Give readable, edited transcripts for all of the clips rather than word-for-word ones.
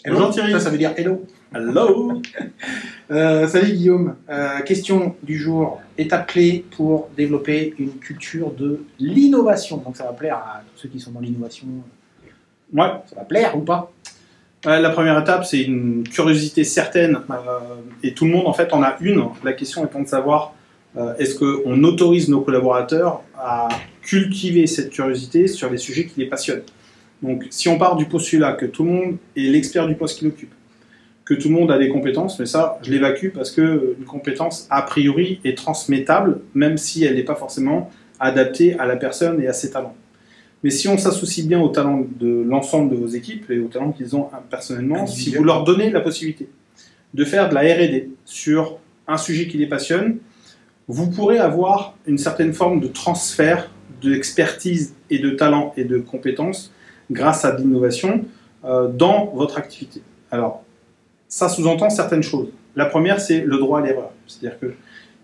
Hello. Bonjour Thierry. Ça veut dire hello. Hello. Salut Guillaume. Question du jour. Étape clé pour développer une culture de l'innovation. Donc ça va plaire à tous ceux qui sont dans l'innovation. Ouais. Ça va plaire ou pas? La première étape, c'est une curiosité certaine. Et tout le monde, en fait, en a une. La question étant de savoir, est-ce qu'on autorise nos collaborateurs à cultiver cette curiosité sur les sujets qui les passionnent. Donc, si on part du postulat que tout le monde est l'expert du poste qu'il occupe, que tout le monde a des compétences, mais ça, je l'évacue parce qu'une compétence, a priori, est transmettable, même si elle n'est pas forcément adaptée à la personne et à ses talents. Mais si on s'associe bien aux talents de l'ensemble de vos équipes et aux talents qu'ils ont personnellement, si vous leur donnez la possibilité de faire de la R&D sur un sujet qui les passionne, vous pourrez avoir une certaine forme de transfert d'expertise et de talent et de compétences grâce à de l'innovation dans votre activité. Alors, ça sous-entend certaines choses. La première, c'est le droit à l'erreur. C'est-à-dire que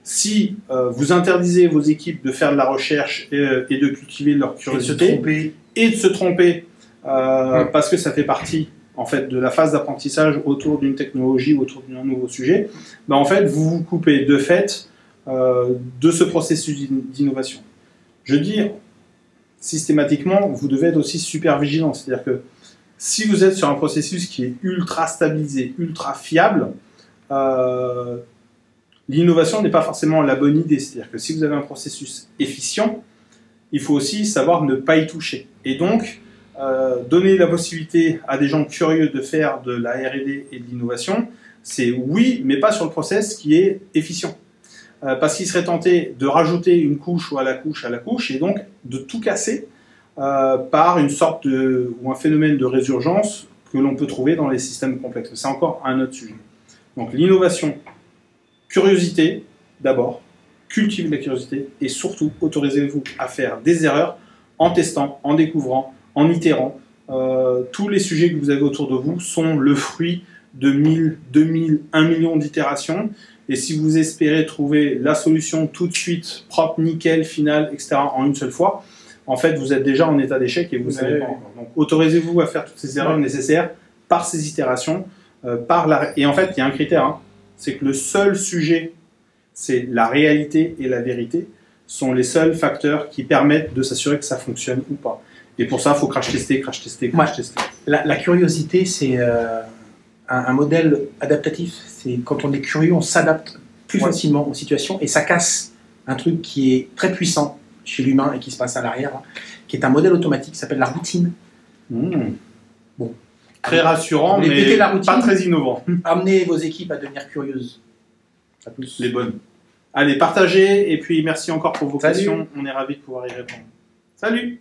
si vous interdisez vos équipes de faire de la recherche et de cultiver leur curiosité et de se tromper parce que ça fait partie en fait, de la phase d'apprentissage autour d'une technologie, autour d'un nouveau sujet, ben, en fait, vous vous coupez de fait de ce processus d'innovation. Je dis systématiquement, vous devez être aussi super vigilant. C'est-à-dire que si vous êtes sur un processus qui est ultra stabilisé, ultra fiable, l'innovation n'est pas forcément la bonne idée. C'est-à-dire que si vous avez un processus efficient, il faut aussi savoir ne pas y toucher. Et donc, donner la possibilité à des gens curieux de faire de la R&D et de l'innovation, c'est oui, mais pas sur le process qui est efficient. Parce qu'il serait tenté de rajouter une couche ou à la couche, et donc de tout casser par une sorte ou un phénomène de résurgence que l'on peut trouver dans les systèmes complexes. C'est encore un autre sujet. Donc l'innovation, curiosité d'abord, cultivez la curiosité et surtout autorisez-vous à faire des erreurs en testant, en découvrant, en itérant. Tous les sujets que vous avez autour de vous sont le fruit de 1000, 2000, 1 million d'itérations. Et si vous espérez trouver la solution tout de suite, propre, nickel, finale, etc., en une seule fois, en fait, vous êtes déjà en état d'échec et vous ne savez pas encore. Donc, autorisez-vous à faire toutes ces erreurs nécessaires par ces itérations. Et en fait, il y a un critère, hein, c'est que le seul sujet, c'est la réalité et la vérité, sont les seuls facteurs qui permettent de s'assurer que ça fonctionne ou pas. Et pour ça, il faut crash tester, crash tester, crash tester. La curiosité, c'est un modèle adaptatif. C'est quand on est curieux, on s'adapte plus facilement aux situations et ça casse un truc qui est très puissant chez l'humain et qui se passe à l'arrière, hein, qui est un modèle automatique qui s'appelle la routine. Bon. Très rassurant, mais pas très innovant. Amenez vos équipes à devenir curieuses. À plus. Les bonnes. Allez, partagez et puis merci encore pour vos questions. On est ravis de pouvoir y répondre. Salut!